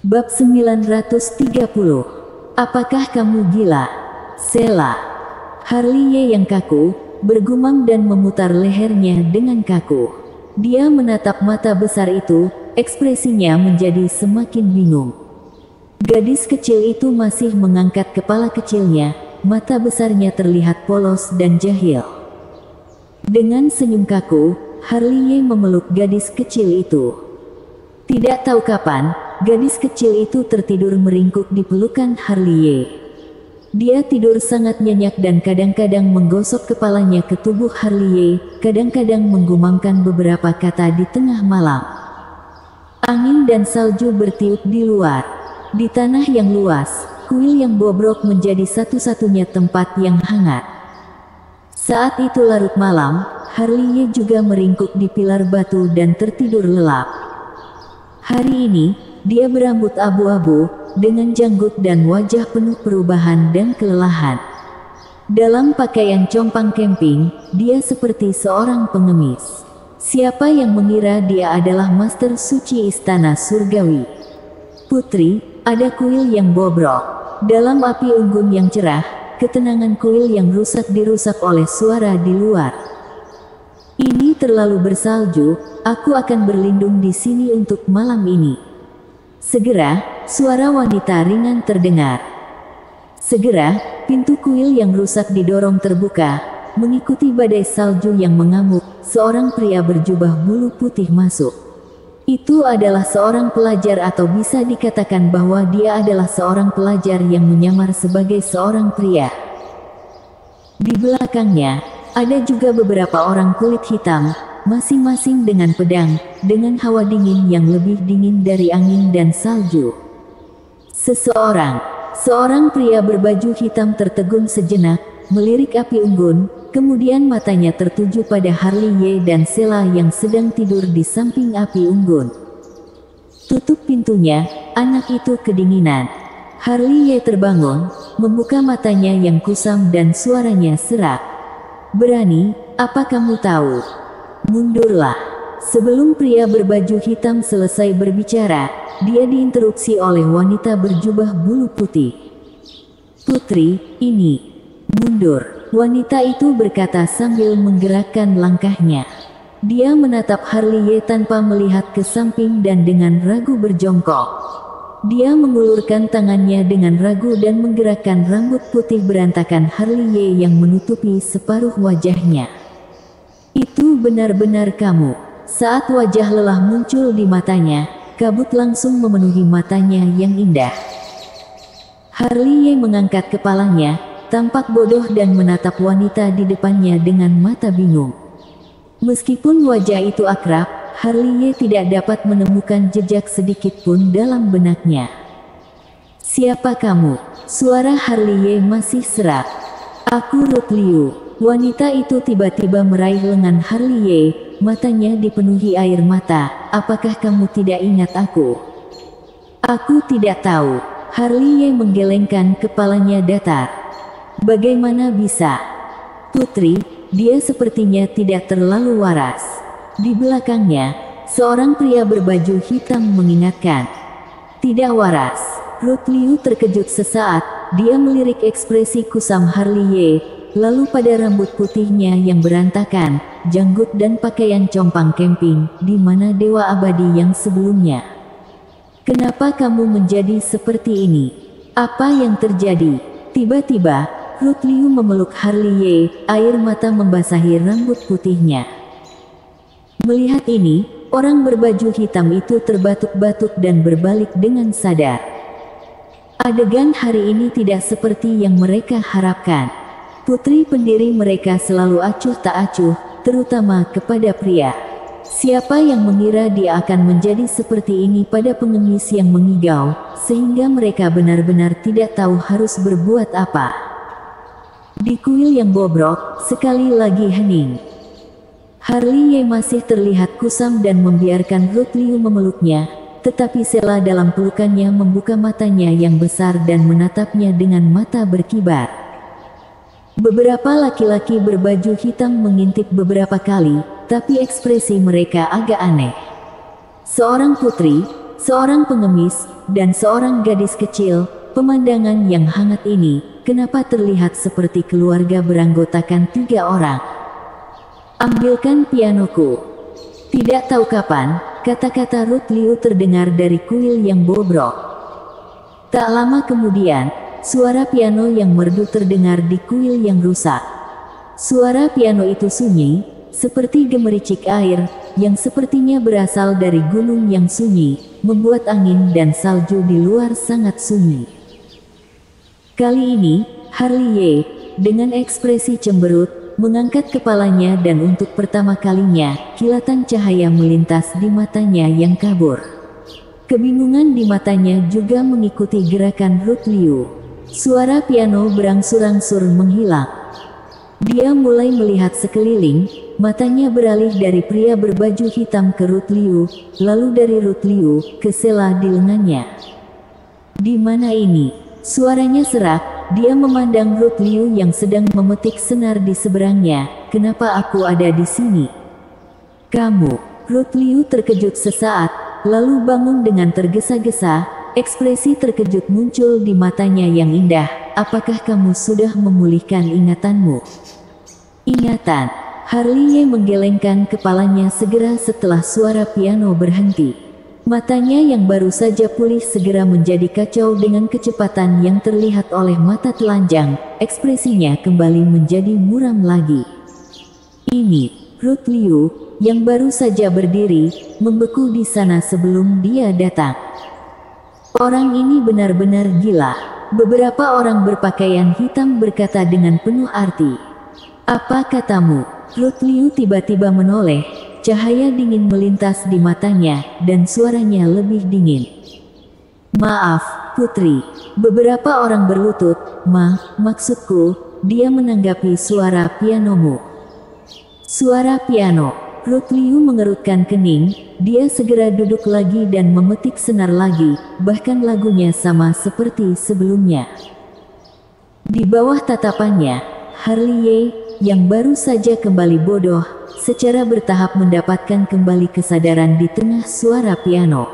Bab 930. Apakah kamu gila? Sela. Harley yang kaku, bergumam dan memutar lehernya dengan kaku. Dia menatap mata besar itu, ekspresinya menjadi semakin bingung. Gadis kecil itu masih mengangkat kepala kecilnya, mata besarnya terlihat polos dan jahil. Dengan senyum kaku, Harley memeluk gadis kecil itu. Tidak tahu kapan, gadis kecil itu tertidur meringkuk di pelukan Harley. Dia tidur sangat nyenyak dan kadang-kadang menggosok kepalanya ke tubuh Harley, kadang-kadang menggumamkan beberapa kata di tengah malam. Angin dan salju bertiup di luar. Di tanah yang luas, kuil yang bobrok menjadi satu-satunya tempat yang hangat. Saat itu larut malam, Harley juga meringkuk di pilar batu dan tertidur lelap. Hari ini, dia berambut abu-abu, dengan janggut dan wajah penuh perubahan dan kelelahan. Dalam pakaian compang camping, dia seperti seorang pengemis. Siapa yang mengira dia adalah master suci istana surgawi? Putri, ada kuil yang bobrok. Dalam api unggun yang cerah, ketenangan kuil yang rusak dirusak oleh suara di luar. Ini terlalu bersalju, aku akan berlindung di sini untuk malam ini. Segera, suara wanita ringan terdengar. Segera, pintu kuil yang rusak didorong terbuka, mengikuti badai salju yang mengamuk, seorang pria berjubah bulu putih masuk. Itu adalah seorang pelajar atau bisa dikatakan bahwa dia adalah seorang pelajar yang menyamar sebagai seorang pria. Di belakangnya, ada juga beberapa orang kulit hitam, masing-masing dengan pedang, dengan hawa dingin yang lebih dingin dari angin dan salju. Seorang pria berbaju hitam tertegun sejenak, melirik api unggun, kemudian matanya tertuju pada Harley dan Sela yang sedang tidur di samping api unggun. Tutup pintunya, anak itu kedinginan. Harley terbangun, membuka matanya yang kusam dan suaranya serak. Berani, apa kamu tahu? Mundurlah. Sebelum pria berbaju hitam selesai berbicara, dia diinterupsi oleh wanita berjubah bulu putih. Putri, ini. Mundur. Wanita itu berkata sambil menggerakkan langkahnya. Dia menatap Harley tanpa melihat ke samping dan dengan ragu berjongkok. Dia mengulurkan tangannya dengan ragu dan menggerakkan rambut putih berantakan Harley yang menutupi separuh wajahnya. Itu benar-benar kamu. Saat wajah lelah muncul di matanya, kabut langsung memenuhi matanya yang indah. Harley mengangkat kepalanya, tampak bodoh dan menatap wanita di depannya dengan mata bingung. Meskipun wajah itu akrab, Harley tidak dapat menemukan jejak sedikit pun dalam benaknya. Siapa kamu? Suara Harley masih serak. Aku Ruth Liu. Wanita itu tiba-tiba meraih lengan Harley, matanya dipenuhi air mata. Apakah kamu tidak ingat aku? Aku tidak tahu. Harley menggelengkan kepalanya datar. Bagaimana bisa? Putri, dia sepertinya tidak terlalu waras. Di belakangnya, seorang pria berbaju hitam mengingatkan. Tidak waras. Ruth Liu terkejut sesaat, dia melirik ekspresi kusam Harley, lalu pada rambut putihnya yang berantakan, janggut dan pakaian compang camping, di mana dewa abadi yang sebelumnya. Kenapa kamu menjadi seperti ini? Apa yang terjadi? Tiba-tiba, Ruth Liu memeluk Harley, air mata membasahi rambut putihnya. Melihat ini, orang berbaju hitam itu terbatuk-batuk dan berbalik dengan sadar. Adegan hari ini tidak seperti yang mereka harapkan. Putri pendiri mereka selalu acuh tak acuh, terutama kepada pria. Siapa yang mengira dia akan menjadi seperti ini pada pengemis yang mengigau, sehingga mereka benar-benar tidak tahu harus berbuat apa. Di kuil yang bobrok, sekali lagi hening. Harley masih terlihat kusam dan membiarkan Ruth Liu memeluknya, tetapi Sela dalam pelukannya membuka matanya yang besar dan menatapnya dengan mata berkibar. Beberapa laki-laki berbaju hitam mengintip beberapa kali, tapi ekspresi mereka agak aneh. Seorang putri, seorang pengemis, dan seorang gadis kecil. Pemandangan yang hangat ini, kenapa terlihat seperti keluarga beranggotakan 3 orang? Ambilkan pianoku. Tidak tahu kapan, kata-kata Ruth Liu terdengar dari kuil yang bobrok. Tak lama kemudian, suara piano yang merdu terdengar di kuil yang rusak. Suara piano itu sunyi, seperti gemericik air, yang sepertinya berasal dari gunung yang sunyi, membuat angin dan salju di luar sangat sunyi. Kali ini, Harley Ye, dengan ekspresi cemberut, mengangkat kepalanya dan untuk pertama kalinya, kilatan cahaya melintas di matanya yang kabur. Kebingungan di matanya juga mengikuti gerakan Ruth Liu. Suara piano berangsur-angsur menghilang. Dia mulai melihat sekeliling, matanya beralih dari pria berbaju hitam ke Ruth Liu, lalu dari Ruth Liu ke sela di lengannya. Di mana ini? Suaranya serak, dia memandang Ruth Liu yang sedang memetik senar di seberangnya. Kenapa aku ada di sini? Kamu. Ruth Liu terkejut sesaat, lalu bangun dengan tergesa-gesa, ekspresi terkejut muncul di matanya yang indah. Apakah kamu sudah memulihkan ingatanmu? Ingatan. Harley Ye menggelengkan kepalanya segera setelah suara piano berhenti. Matanya yang baru saja pulih segera menjadi kacau dengan kecepatan yang terlihat oleh mata telanjang, ekspresinya kembali menjadi muram lagi. Ini, Ruth Liu, yang baru saja berdiri, membeku di sana sebelum dia datang. Orang ini benar-benar gila. Beberapa orang berpakaian hitam berkata dengan penuh arti. Apa katamu? Ruth Liu tiba-tiba menoleh. Cahaya dingin melintas di matanya, dan suaranya lebih dingin. Maaf, putri. Beberapa orang berlutut. Maksudku, dia menanggapi suara pianomu. Suara piano. Ruth Liu mengerutkan kening, dia segera duduk lagi dan memetik senar lagi, bahkan lagunya sama seperti sebelumnya. Di bawah tatapannya, Harley Ye, yang baru saja kembali bodoh, secara bertahap mendapatkan kembali kesadaran di tengah suara piano.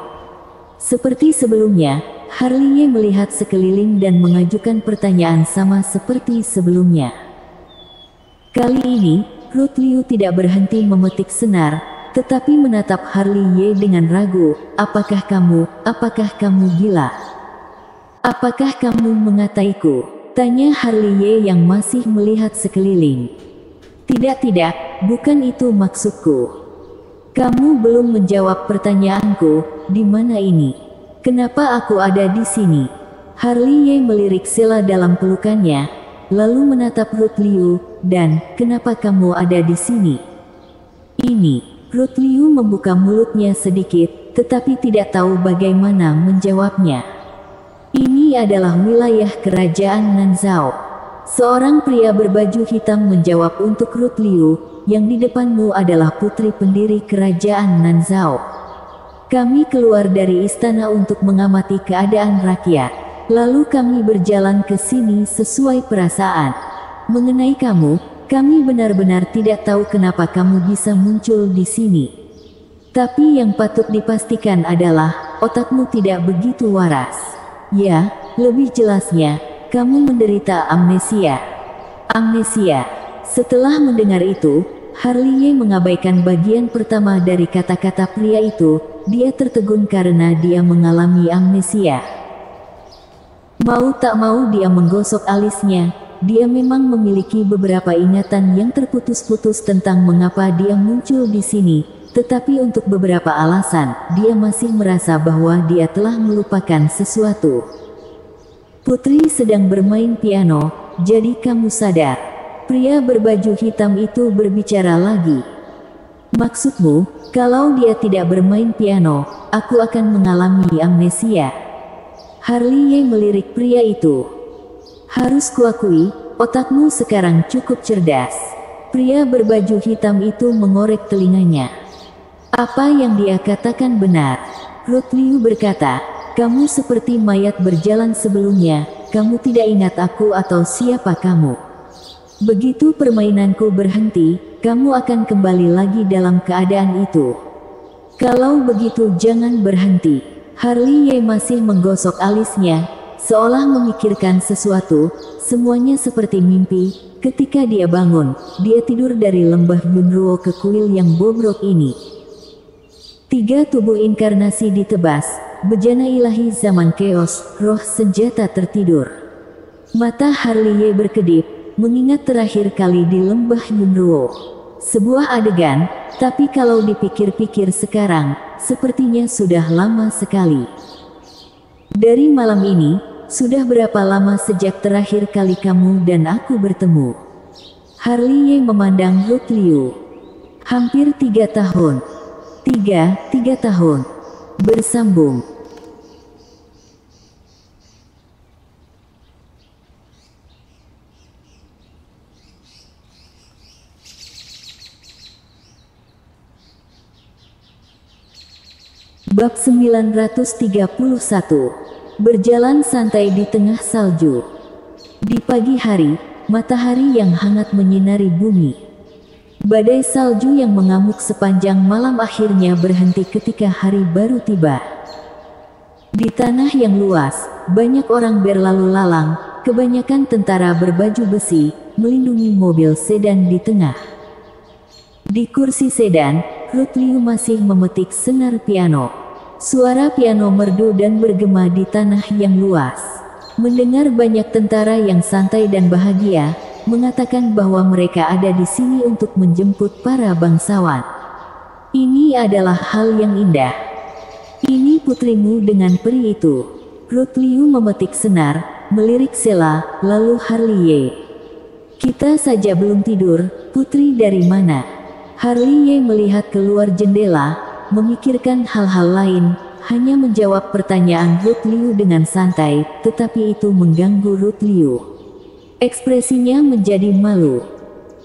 Seperti sebelumnya, Harley Ye melihat sekeliling dan mengajukan pertanyaan sama seperti sebelumnya. Kali ini, Ruth Liu tidak berhenti memetik senar, tetapi menatap Harley Ye dengan ragu. Apakah kamu gila? Apakah kamu mengataiku? Tanya Harley Ye yang masih melihat sekeliling. Tidak, bukan itu maksudku. Kamu belum menjawab pertanyaanku, di mana ini? Kenapa aku ada di sini? Harley Ye melirik sela dalam pelukannya, lalu menatap Ruth Liu, dan, kenapa kamu ada di sini? Ini, Ruth Liu membuka mulutnya sedikit, tetapi tidak tahu bagaimana menjawabnya. Ini adalah wilayah kerajaan Nanzhao. Seorang pria berbaju hitam menjawab untuk Ruth Liu, yang di depanmu adalah putri pendiri kerajaan Nanzhao. Kami keluar dari istana untuk mengamati keadaan rakyat. Lalu kami berjalan ke sini sesuai perasaan. Mengenai kamu, kami benar-benar tidak tahu kenapa kamu bisa muncul di sini. Tapi yang patut dipastikan adalah, otakmu tidak begitu waras. Ya, lebih jelasnya, kamu menderita amnesia. Amnesia. Setelah mendengar itu, Harley Ye mengabaikan bagian pertama dari kata-kata pria itu. Dia tertegun karena dia mengalami amnesia. Mau tak mau dia menggosok alisnya. Dia memang memiliki beberapa ingatan yang terputus-putus tentang mengapa dia muncul di sini. Tetapi untuk beberapa alasan, dia masih merasa bahwa dia telah melupakan sesuatu. Putri sedang bermain piano, jadi kamu sadar. Pria berbaju hitam itu berbicara lagi. Maksudmu, kalau dia tidak bermain piano, aku akan mengalami amnesia. Harley Ye melirik pria itu. Harus kuakui, otakmu sekarang cukup cerdas. Pria berbaju hitam itu mengorek telinganya. Apa yang dia katakan benar. Ruth Liu berkata, kamu seperti mayat berjalan sebelumnya, kamu tidak ingat aku atau siapa kamu. Begitu permainanku berhenti, kamu akan kembali lagi dalam keadaan itu. Kalau begitu jangan berhenti. Harley Ye masih menggosok alisnya, seolah memikirkan sesuatu. Semuanya seperti mimpi. Ketika dia bangun, dia tidur dari lembah Yunruo ke kuil yang bobrok ini. 3 tubuh inkarnasi ditebas, bejana ilahi zaman keos, roh senjata tertidur. Mata Harley Ye berkedip, mengingat terakhir kali di lembah Yunruo. Sebuah adegan, tapi kalau dipikir-pikir sekarang, sepertinya sudah lama sekali. Dari malam ini, sudah berapa lama sejak terakhir kali kamu dan aku bertemu? Harley Ye memandang Ruth Liu. Hampir 3 tahun. 3 tahun. Bersambung. Bab 931. Berjalan santai di tengah salju. Di pagi hari, matahari yang hangat menyinari bumi. Badai salju yang mengamuk sepanjang malam akhirnya berhenti ketika hari baru tiba. Di tanah yang luas, banyak orang berlalu lalang, kebanyakan tentara berbaju besi, melindungi mobil sedan di tengah. Di kursi sedan, Ruth Liu masih memetik senar piano. Suara piano merdu dan bergema di tanah yang luas. Mendengar banyak tentara yang santai dan bahagia, mengatakan bahwa mereka ada di sini untuk menjemput para bangsawan. Ini adalah hal yang indah. Ini putrimu dengan peri itu. Ruth Liu memetik senar, melirik Sela, lalu Harley Ye. Kita saja belum tidur, putri dari mana? Harley Ye melihat keluar jendela, memikirkan hal-hal lain, hanya menjawab pertanyaan Ruth Liu dengan santai, tetapi itu mengganggu Ruth Liu. Ekspresinya menjadi malu.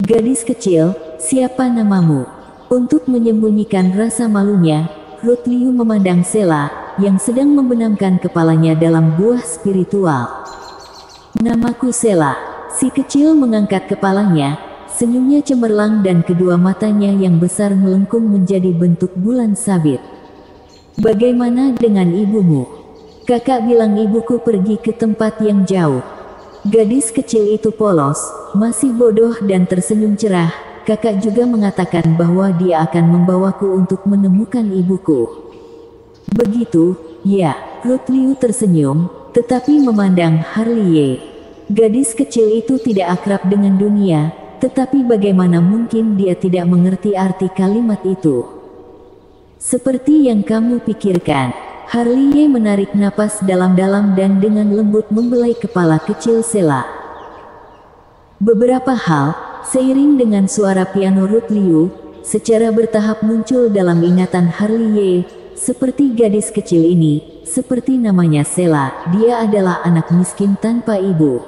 Gadis kecil, siapa namamu? Untuk menyembunyikan rasa malunya, Ruth Liu memandang Sela, yang sedang membenamkan kepalanya dalam buah spiritual. Namaku Sela. Si kecil mengangkat kepalanya, senyumnya cemerlang dan kedua matanya yang besar melengkung menjadi bentuk bulan sabit. Bagaimana dengan ibumu? Kakak bilang ibuku pergi ke tempat yang jauh. Gadis kecil itu polos, masih bodoh dan tersenyum cerah. Kakak juga mengatakan bahwa dia akan membawaku untuk menemukan ibuku. Begitu, ya, Ruth Liu tersenyum, tetapi memandang Harley Ye. Gadis kecil itu tidak akrab dengan dunia, tetapi bagaimana mungkin dia tidak mengerti arti kalimat itu? Seperti yang kamu pikirkan. Harley Ye menarik napas dalam-dalam dan dengan lembut membelai kepala kecil Sela. Beberapa hal, seiring dengan suara piano Ruth Liu, secara bertahap muncul dalam ingatan Harley Ye. Seperti gadis kecil ini, seperti namanya Sela, dia adalah anak miskin tanpa ibu.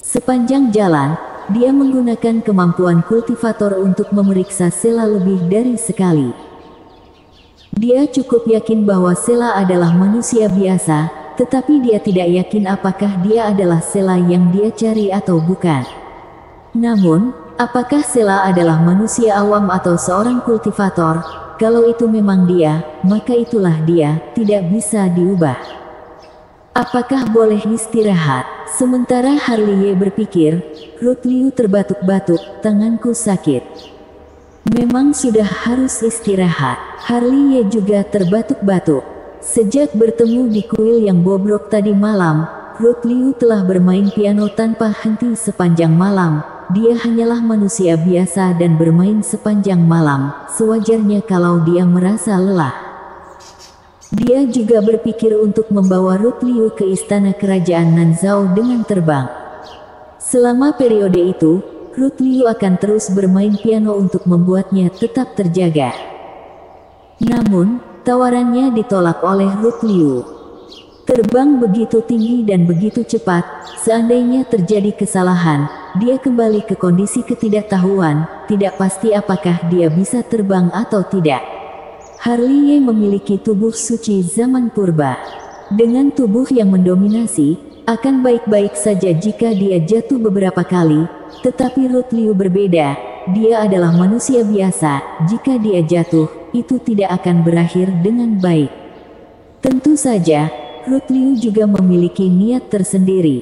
Sepanjang jalan, dia menggunakan kemampuan kultivator untuk memeriksa Sela lebih dari sekali. Dia cukup yakin bahwa Sela adalah manusia biasa, tetapi dia tidak yakin apakah dia adalah Sela yang dia cari atau bukan. Namun, apakah Sela adalah manusia awam atau seorang kultivator? Kalau itu memang dia, maka itulah dia, tidak bisa diubah. Apakah boleh istirahat? Sementara Harley Ye berpikir, Ruth Liu terbatuk-batuk, tanganku sakit. Memang sudah harus istirahat. Harley Ye juga terbatuk-batuk. Sejak bertemu di kuil yang bobrok tadi malam, Ruth Liu telah bermain piano tanpa henti sepanjang malam. Dia hanyalah manusia biasa dan bermain sepanjang malam, sewajarnya kalau dia merasa lelah. Dia juga berpikir untuk membawa Ruth Liu ke istana kerajaan Nanzhao dengan terbang. Selama periode itu, Ruth Liu akan terus bermain piano untuk membuatnya tetap terjaga. Namun, tawarannya ditolak oleh Ruth Liu. Terbang begitu tinggi dan begitu cepat, seandainya terjadi kesalahan, dia kembali ke kondisi ketidaktahuan, tidak pasti apakah dia bisa terbang atau tidak. Harley Ye memiliki tubuh suci zaman purba. Dengan tubuh yang mendominasi, akan baik-baik saja jika dia jatuh beberapa kali, tetapi Ruth Liu berbeda, dia adalah manusia biasa, jika dia jatuh, itu tidak akan berakhir dengan baik. Tentu saja, Ruth Liu juga memiliki niat tersendiri.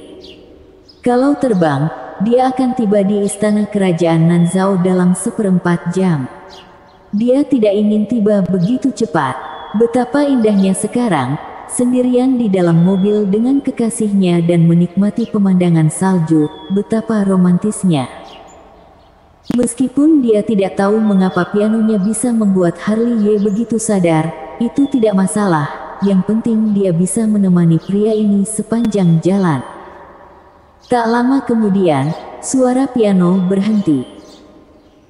Kalau terbang, dia akan tiba di istana kerajaan Nanzhao dalam 1/4 jam. Dia tidak ingin tiba begitu cepat. Betapa indahnya sekarang, sendirian di dalam mobil dengan kekasihnya dan menikmati pemandangan salju, betapa romantisnya. Meskipun dia tidak tahu mengapa pianonya bisa membuat Harley Ye begitu sadar, itu tidak masalah, yang penting dia bisa menemani pria ini sepanjang jalan. Tak lama kemudian, suara piano berhenti.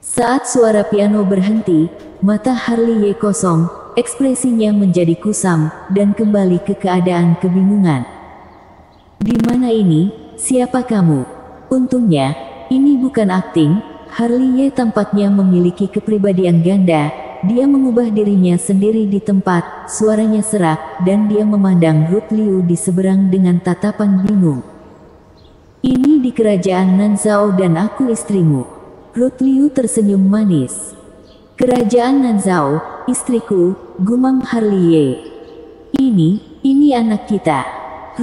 Saat suara piano berhenti, mata Harley Ye kosong, ekspresinya menjadi kusam, dan kembali ke keadaan kebingungan. Di mana ini? Siapa kamu? Untungnya, ini bukan akting. Harley Ye tampaknya memiliki kepribadian ganda. Dia mengubah dirinya sendiri di tempat, suaranya serak, dan dia memandang Ruth Liu di seberang dengan tatapan bingung. Ini di kerajaan Nanzhao dan aku istrimu. Ruth Liu tersenyum manis. Kerajaan Nanzhao, istriku, gumam Harley Ye. Ini anak kita.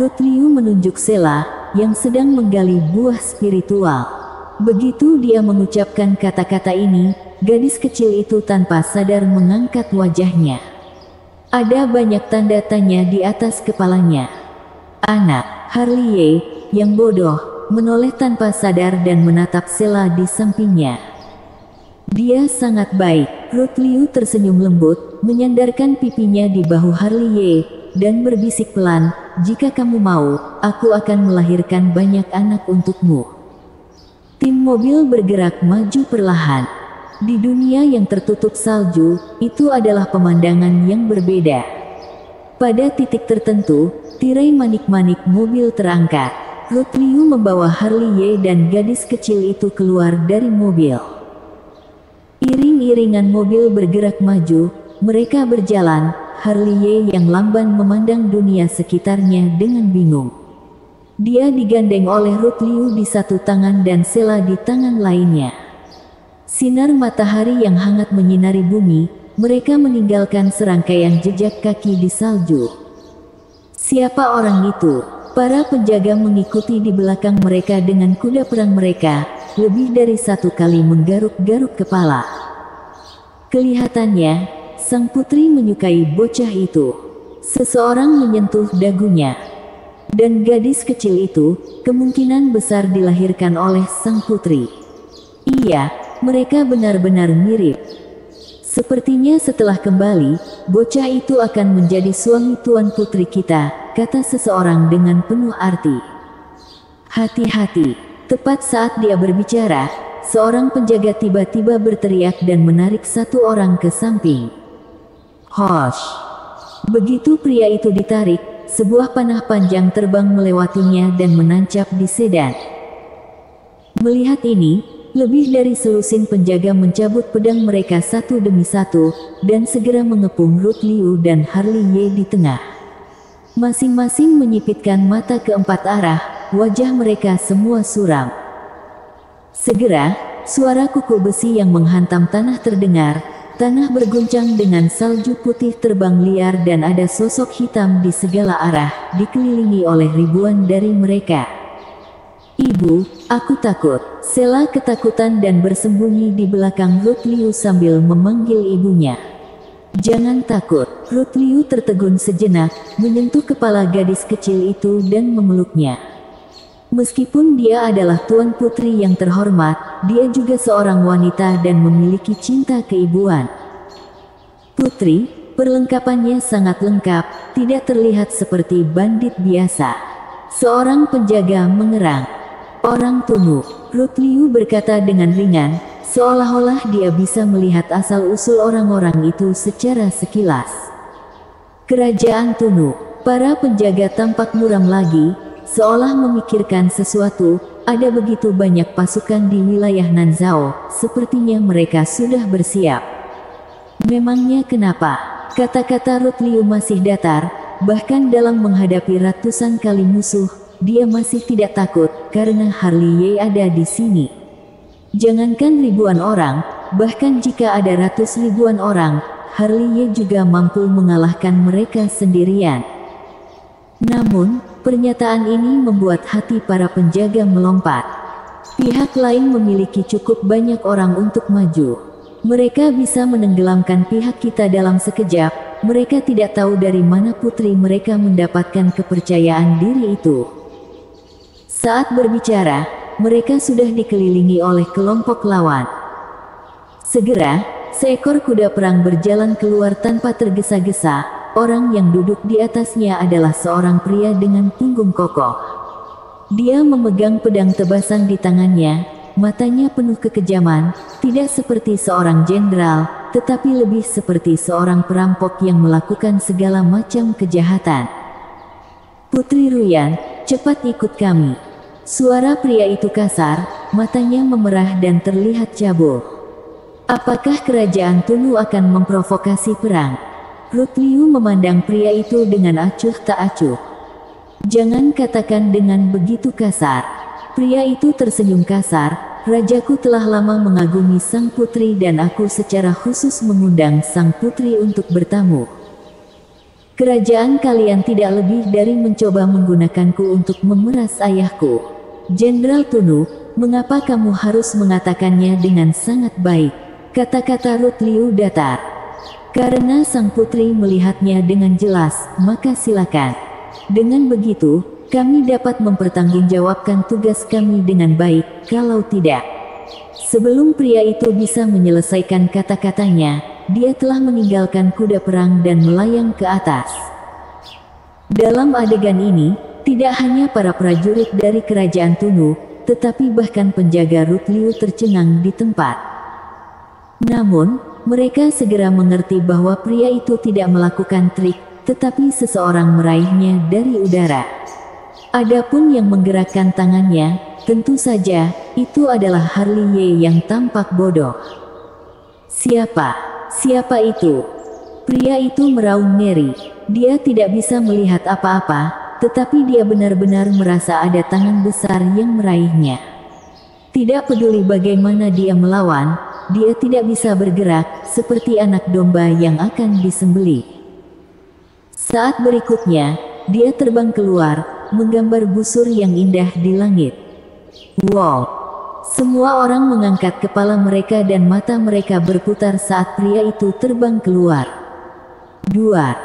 Ruth Liu menunjuk Sela, yang sedang menggali buah spiritual. Begitu dia mengucapkan kata-kata ini, gadis kecil itu tanpa sadar mengangkat wajahnya. Ada banyak tanda tanya di atas kepalanya. Anak, Harley Ye, yang bodoh, menoleh tanpa sadar dan menatap Sela di sampingnya. Dia sangat baik. Ruth Liu tersenyum lembut, menyandarkan pipinya di bahu Harley Ye, dan berbisik pelan, jika kamu mau, aku akan melahirkan banyak anak untukmu. Tim mobil bergerak maju perlahan. Di dunia yang tertutup salju, itu adalah pemandangan yang berbeda. Pada titik tertentu, tirai manik-manik mobil terangkat. Ruth Liu membawa Harley Ye dan gadis kecil itu keluar dari mobil. Iring-iringan mobil bergerak maju, mereka berjalan, Harley Ye yang lamban memandang dunia sekitarnya dengan bingung. Dia digandeng oleh Ruth Liu di satu tangan dan Sela di tangan lainnya. Sinar matahari yang hangat menyinari bumi, mereka meninggalkan serangkaian jejak kaki di salju. Siapa orang itu? Para penjaga mengikuti di belakang mereka dengan kuda perang mereka, lebih dari satu kali menggaruk-garuk kepala. Kelihatannya, sang putri menyukai bocah itu. Seseorang menyentuh dagunya. Dan gadis kecil itu, kemungkinan besar dilahirkan oleh sang putri. Iya, mereka benar-benar mirip. Sepertinya setelah kembali, bocah itu akan menjadi suami tuan putri kita, kata seseorang dengan penuh arti. Hati-hati, tepat saat dia berbicara, seorang penjaga tiba-tiba berteriak dan menarik satu orang ke samping. Hosh! Begitu pria itu ditarik, sebuah panah panjang terbang melewatinya dan menancap di sedan. Melihat ini, lebih dari selusin penjaga mencabut pedang mereka satu demi satu, dan segera mengepung Ruth Liu dan Harley Ye di tengah. Masing-masing menyipitkan mata ke empat arah, wajah mereka semua suram. Segera, suara kuku besi yang menghantam tanah terdengar. Tanah berguncang dengan salju putih terbang liar dan ada sosok hitam di segala arah, dikelilingi oleh ribuan dari mereka. Ibu, aku takut. Sela ketakutan dan bersembunyi di belakang Ruth Liu sambil memanggil ibunya. Jangan takut. Ruth Liu tertegun sejenak, menyentuh kepala gadis kecil itu dan memeluknya. Meskipun dia adalah tuan putri yang terhormat, dia juga seorang wanita dan memiliki cinta keibuan. Putri, perlengkapannya sangat lengkap, tidak terlihat seperti bandit biasa. Seorang penjaga mengerang. Orang tunu, Ruth Liu berkata dengan ringan, seolah-olah dia bisa melihat asal-usul orang-orang itu secara sekilas. Kerajaan tunu, para penjaga tampak muram lagi, seolah memikirkan sesuatu. Ada begitu banyak pasukan di wilayah Nanzhao, sepertinya mereka sudah bersiap. Memangnya kenapa? Kata-kata Ruth Liu masih datar, bahkan dalam menghadapi ratusan kali musuh, dia masih tidak takut, karena Harley Ye ada di sini. Jangankan ribuan orang, bahkan jika ada ratus ribuan orang, Harley juga mampu mengalahkan mereka sendirian. Namun, pernyataan ini membuat hati para penjaga melompat. Pihak lain memiliki cukup banyak orang untuk maju. Mereka bisa menenggelamkan pihak kita dalam sekejap. Mereka tidak tahu dari mana putri mereka mendapatkan kepercayaan diri itu. Saat berbicara, mereka sudah dikelilingi oleh kelompok lawan. Segera, seekor kuda perang berjalan keluar tanpa tergesa-gesa. Orang yang duduk di atasnya adalah seorang pria dengan punggung kokoh. Dia memegang pedang tebasan di tangannya, matanya penuh kekejaman, tidak seperti seorang jenderal, tetapi lebih seperti seorang perampok yang melakukan segala macam kejahatan. "Putri Ruyan, cepat ikut kami." Suara pria itu kasar, matanya memerah dan terlihat cabul. Apakah kerajaan Tunu akan memprovokasi perang? Rutliu memandang pria itu dengan acuh tak acuh. "Jangan katakan dengan begitu kasar." Pria itu tersenyum kasar. "Rajaku telah lama mengagumi sang putri dan aku secara khusus mengundang sang putri untuk bertamu. Kerajaan kalian tidak lebih dari mencoba menggunakanku untuk memeras ayahku. Jenderal Tunu, mengapa kamu harus mengatakannya dengan sangat baik?" Kata-kata Rutliu datar. "Karena sang putri melihatnya dengan jelas, maka silakan. Dengan begitu, kami dapat mempertanggungjawabkan tugas kami dengan baik, kalau tidak." Sebelum pria itu bisa menyelesaikan kata-katanya, dia telah meninggalkan kuda perang dan melayang ke atas. Dalam adegan ini, tidak hanya para prajurit dari kerajaan Tunu, tetapi bahkan penjaga Rutliu tercengang di tempat. Namun, mereka segera mengerti bahwa pria itu tidak melakukan trik, tetapi seseorang meraihnya dari udara. Adapun yang menggerakkan tangannya, tentu saja, itu adalah Harley yang tampak bodoh. Siapa itu?" Pria itu meraung ngeri. Dia tidak bisa melihat apa-apa, tetapi dia benar-benar merasa ada tangan besar yang meraihnya. Tidak peduli bagaimana dia melawan, dia tidak bisa bergerak, seperti anak domba yang akan disembelih. Saat berikutnya, dia terbang keluar, menggambar busur yang indah di langit. Wow! Semua orang mengangkat kepala mereka dan mata mereka berputar saat pria itu terbang keluar. Duar.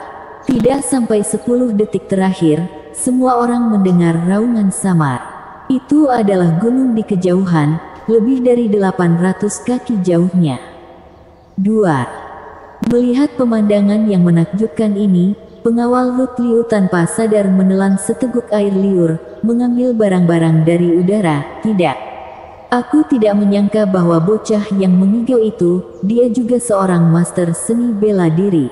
Tidak sampai 10 detik terakhir, semua orang mendengar raungan samar. Itu adalah gunung di kejauhan, lebih dari 800 kaki jauhnya. Duar. Melihat pemandangan yang menakjubkan ini, pengawal Rutliu tanpa sadar menelan seteguk air liur, mengambil barang-barang dari udara. "Tidak. Aku tidak menyangka bahwa bocah yang mengigau itu, dia juga seorang master seni bela diri."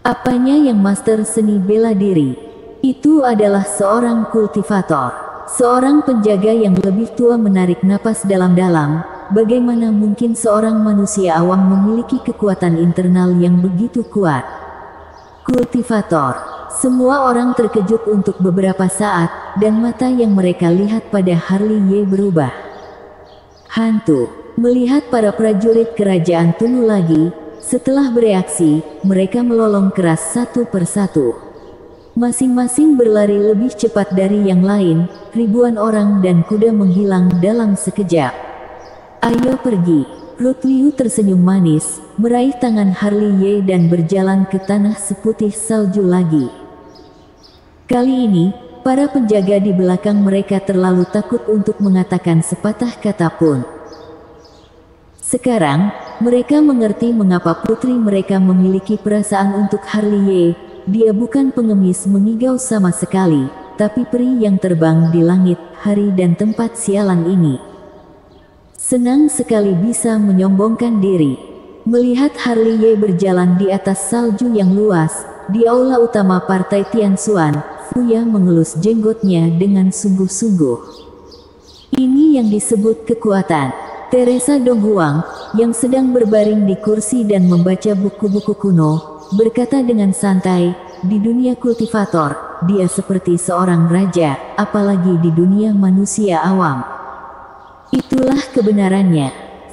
"Apanya yang master seni bela diri?" "Itu adalah seorang kultivator." Seorang penjaga yang lebih tua menarik napas dalam-dalam. Bagaimana mungkin seorang manusia awam memiliki kekuatan internal yang begitu kuat? Kultivator. Semua orang terkejut untuk beberapa saat, dan mata yang mereka lihat pada Harley berubah. Hantu. Melihat para prajurit kerajaan Tunu lagi, setelah bereaksi, mereka melolong keras satu persatu. Masing-masing berlari lebih cepat dari yang lain, ribuan orang dan kuda menghilang dalam sekejap. "Ayo pergi." Rutliu tersenyum manis, meraih tangan Harley dan berjalan ke tanah seputih salju lagi. Kali ini, para penjaga di belakang mereka terlalu takut untuk mengatakan sepatah kata pun. Sekarang, mereka mengerti mengapa putri mereka memiliki perasaan untuk Harley. Dia bukan pengemis mengigau sama sekali, tapi peri yang terbang di langit, hari dan tempat sialan ini. Senang sekali bisa menyombongkan diri. Melihat Harley berjalan di atas salju yang luas, di aula utama partai Tianxuan, Fuya mengelus jenggotnya dengan sungguh-sungguh. Ini yang disebut kekuatan. Teresa Donghuang, yang sedang berbaring di kursi dan membaca buku-buku kuno, berkata dengan santai, "Di dunia kultivator, dia seperti seorang raja, apalagi di dunia manusia awam." Itulah kebenarannya.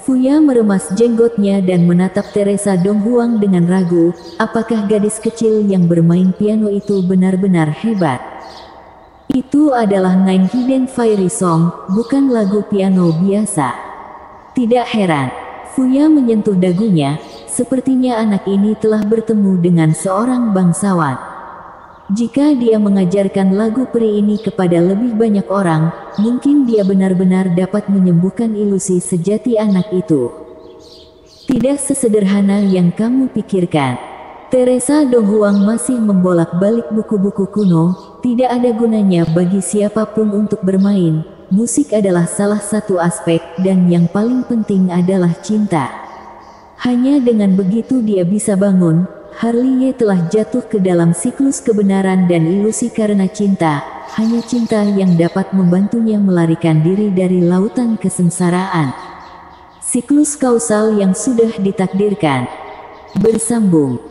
Fuya meremas jenggotnya dan menatap Teresa Donghuang dengan ragu, apakah gadis kecil yang bermain piano itu benar-benar hebat? Itu adalah Nine Hidden Fairy Song, bukan lagu piano biasa. Tidak heran, Fuya menyentuh dagunya, sepertinya anak ini telah bertemu dengan seorang bangsawan. Jika dia mengajarkan lagu peri ini kepada lebih banyak orang, mungkin dia benar-benar dapat menyembuhkan ilusi sejati anak itu. Tidak sesederhana yang kamu pikirkan. Teresa Donghuang masih membolak-balik buku-buku kuno, tidak ada gunanya bagi siapapun untuk bermain. Musik adalah salah satu aspek, dan yang paling penting adalah cinta. Hanya dengan begitu dia bisa bangun. Harley Ye telah jatuh ke dalam siklus kebenaran dan ilusi karena cinta. Hanya cinta yang dapat membantunya melarikan diri dari lautan kesengsaraan. Siklus kausal yang sudah ditakdirkan. Bersambung.